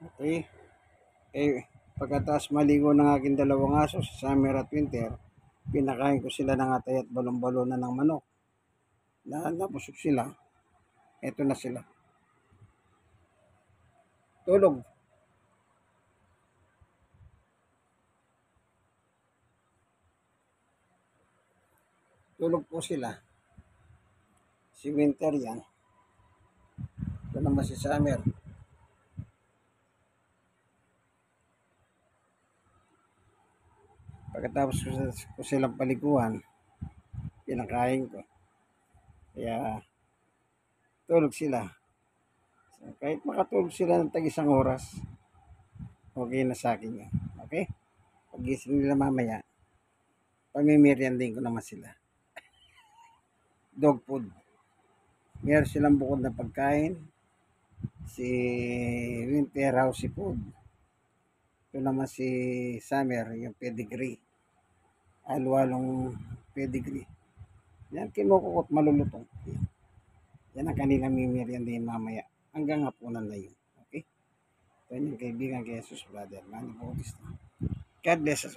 Okay? Pagkatapos maligo ng aking dalawang aso sa summer at winter, pinakain ko sila ng atay at balon-balonan ng manok. Nabusog sila. Eto na sila. Tulog. Tulog po sila. Si Winter yan. Ito naman si Summer. Pagkatapos ko silang paliguan, pinakain ko. Kaya tulog sila. So, kahit makatulog sila ng tag-isang oras, okay na sa akin yun. Okay? Pag-gising nila mamaya, pamimiriandin ko naman sila. Dog food. Meron silang bukod na pagkain. Si Winter House Food. Ito naman si Summer, yung pedigree. Alwalong pedigree. Yan, kinukukot malulutong. Yan ang kanilang mimiriandin mamaya. Hanggang hapunan na yun. Okay? Ito yung kaibigan kay Jesus Brother. Manny Bautista. God bless us.